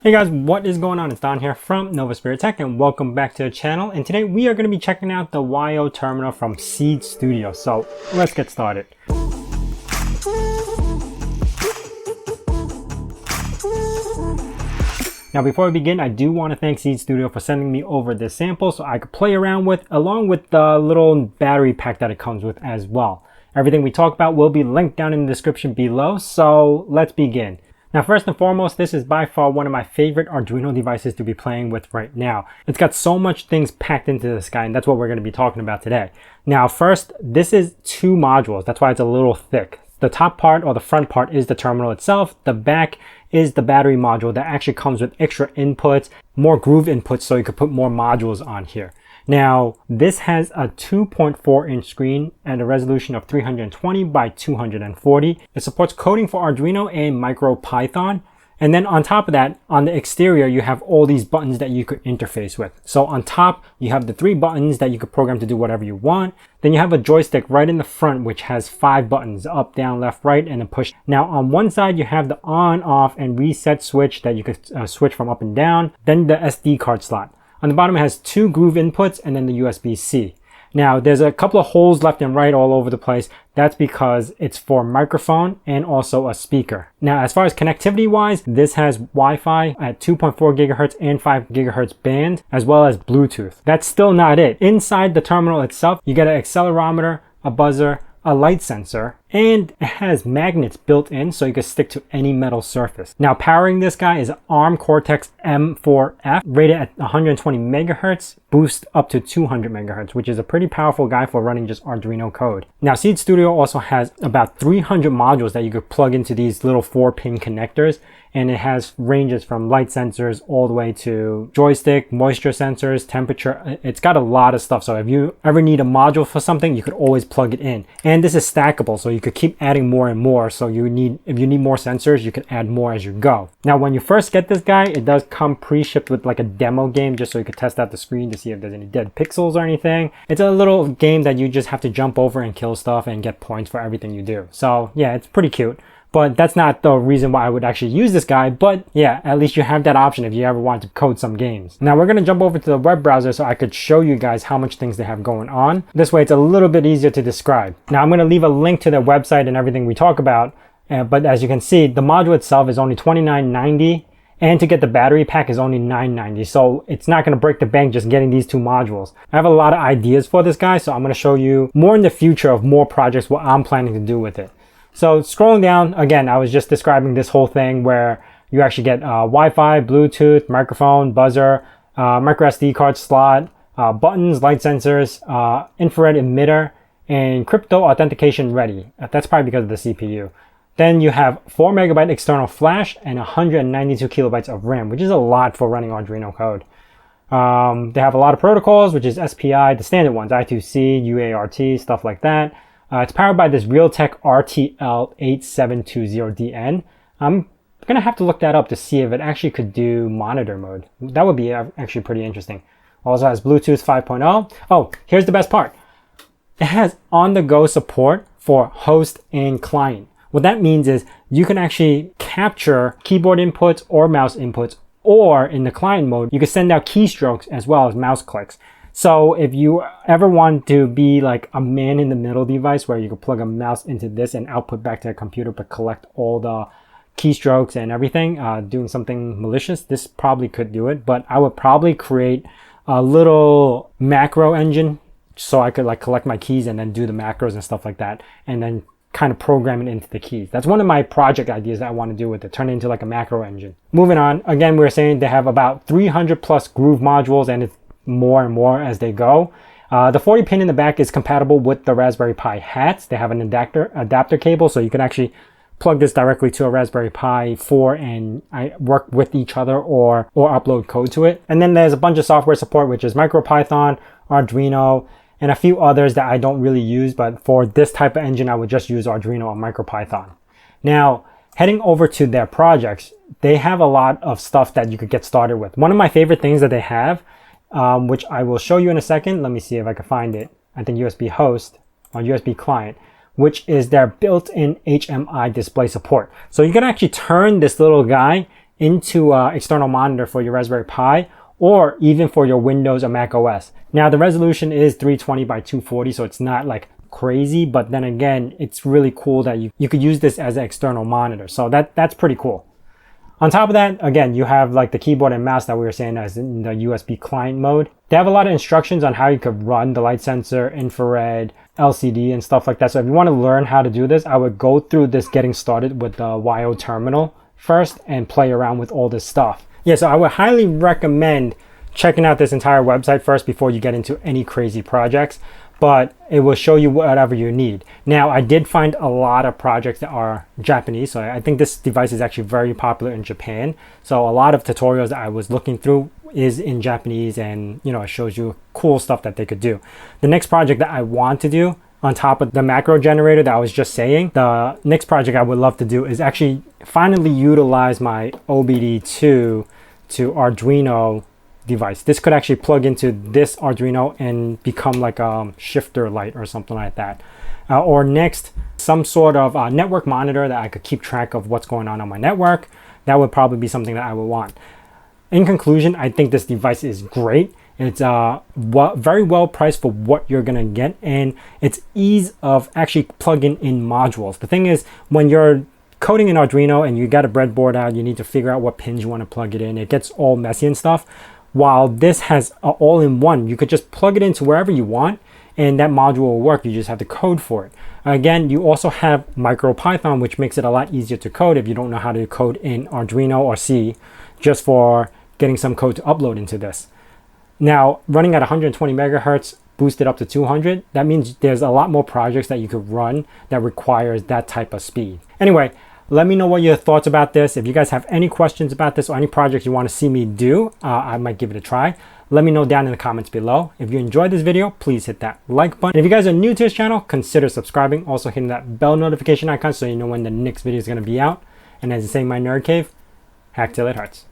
Hey guys, what is going on? It's Don here from Novaspirit Tech and welcome back to the channel. And today we are going to be checking out the YO terminal from Seed Studio. So let's get started. Now before we begin, I do want to thank Seed Studio for sending me over this sample so I could play around with, along with the little battery pack that it comes with as well. Everything we talk about will be linked down in the description below, so let's begin. Now first and foremost, this is by far one of my favorite Arduino devices to be playing with right now. It's got so much things packed into this guy, and that's what we're going to be talking about today. Now first, this is 2 modules, that's why it's a little thick. The top part, or the front part, is the terminal itself. The back is the battery module that actually comes with extra inputs, more groove inputs, so you could put more modules on here. Now, this has a 2.4 inch screen and a resolution of 320 by 240. It supports coding for Arduino and MicroPython. And then on top of that, on the exterior, you have all these buttons that you could interface with. So on top, you have the 3 buttons that you could program to do whatever you want. Then you have a joystick right in the front, which has 5 buttons, up, down, left, right, and a push. Now on one side, you have the on, off, and reset switch that you could switch from up and down. Then the SD card slot. On the bottom, it has 2 groove inputs and then the USB-C. Now, there's a couple of holes left and right all over the place. That's because it's for microphone and also a speaker. Now, as far as connectivity wise, this has Wi-Fi at 2.4 gigahertz and 5 gigahertz band, as well as Bluetooth. That's still not it. Inside the terminal itself, you get an accelerometer, a buzzer, a light sensor, and it has magnets built in so you can stick to any metal surface. Now powering this guy is an ARM Cortex M4F rated at 120 megahertz, boost up to 200 megahertz, which is a pretty powerful guy for running just Arduino code. Now Seed Studio also has about 300 modules that you could plug into these little 4-pin connectors, and it has ranges from light sensors all the way to joystick, moisture sensors, temperature. It's got a lot of stuff, so if you ever need a module for something, you could always plug it in. And this is stackable, so you could keep adding more and more. So if you need more sensors, you can add more as you go. Now when you first get this guy, it does come pre-shipped with like a demo game, just so you could test out the screen to see if there's any dead pixels or anything. It's a little game that you just have to jump over and kill stuff and get points for everything you do. So yeah, it's pretty cute. But that's not the reason why I would actually use this guy. But yeah, at least you have that option if you ever want to code some games. Now we're going to jump over to the web browser so I could show you guys how much things they have going on. This way it's a little bit easier to describe. Now I'm going to leave a link to their website and everything we talk about. But as you can see, the module itself is only $29.90. And to get the battery pack is only $9.90. So it's not going to break the bank just getting these 2 modules. I have a lot of ideas for this guy, so I'm going to show you more in the future of more projects, what I'm planning to do with it. So scrolling down, again, I was just describing this whole thing where you actually get Wi-Fi, Bluetooth, microphone, buzzer, micro SD card slot, buttons, light sensors, infrared emitter, and crypto authentication ready. That's probably because of the CPU. Then you have 4 megabyte external flash and 192 kilobytes of RAM, which is a lot for running Arduino code. They have a lot of protocols, which is SPI, the standard ones, I2C, UART, stuff like that. It's powered by this Realtek RTL8720DN. I'm going to have to look that up to see if it actually could do monitor mode. That would be actually pretty interesting. Also has Bluetooth 5.0. Oh, here's the best part. It has on-the-go support for host and client. What that means is you can actually capture keyboard inputs or mouse inputs, or in the client mode, you can send out keystrokes as well as mouse clicks. So if you ever want to be like a man-in-the-middle device where you could plug a mouse into this and output back to the computer but collect all the keystrokes and everything, doing something malicious, this probably could do it. But I would probably create a little macro engine so I could like collect my keys and then do the macros and stuff like that, and then kind of program it into the keys. That's one of my project ideas that I want to do with it, turn it into like a macro engine. Moving on, again, we were saying they have about 300 plus groove modules, and it's more and more as they go. The 40 pin in the back is compatible with the Raspberry Pi hats. They have an adapter cable, so you can actually plug this directly to a Raspberry Pi 4 and work with each other or upload code to it. And then there's a bunch of software support, which is MicroPython, Arduino, and a few others that I don't really use, but for this type of engine, I would just use Arduino or MicroPython. Now, heading over to their projects, they have a lot of stuff that you could get started with. One of my favorite things that they have, which I will show you in a second. Let me see if I can find it. I think USB host or USB client, which is their built-in HMI display support. So you can actually turn this little guy into an external monitor for your Raspberry Pi, or even for your Windows or Mac OS. Now the resolution is 320 by 240, so it's not like crazy, but then again, it's really cool that you could use this as an external monitor. So that's pretty cool. On top of that, again, you have like the keyboard and mouse that we were saying as in the USB client mode. They have a lot of instructions on how you could run the light sensor, infrared, LCD, and stuff like that. So if you want to learn how to do this, I would go through this getting started with the YO terminal first and play around with all this stuff. Yeah, so I would highly recommend checking out this entire website first before you get into any crazy projects, but it will show you whatever you need. Now, I did find a lot of projects that are Japanese, so I think this device is actually very popular in Japan. So a lot of tutorials that I was looking through is in Japanese, and it shows you cool stuff that they could do. The next project that I want to do, on top of the macro generator that I was just saying, the next project I would love to do is actually finally utilize my OBD2 to Arduino device. This could actually plug into this Arduino and become like a shifter light or something like that. Or next, some sort of network monitor that I could keep track of what's going on my network. That would probably be something that I would want. In conclusion, I think this device is great. It's very well priced for what you're gonna get, and its ease of actually plugging in modules. The thing is, when you're coding in Arduino and you got a breadboard out, you need to figure out what pins you want to plug it in. It gets all messy and stuff. While this has all-in-one, you could just plug it into wherever you want, and that module will work. You just have to code for it. Again, you also have MicroPython, which makes it a lot easier to code if you don't know how to code in Arduino or C, just for getting some code to upload into this. Now, running at 120 megahertz, boosted up to 200, that means there's a lot more projects that you could run that requires that type of speed. Anyway, let me know what your thoughts about this. If you guys have any questions about this or any projects you want to see me do, I might give it a try. Let me know down in the comments below. If you enjoyed this video, please hit that like button. And if you guys are new to this channel, consider subscribing. Also hitting that bell notification icon so you know when the next video is going to be out. And as I say in my nerd cave, hack till it hurts.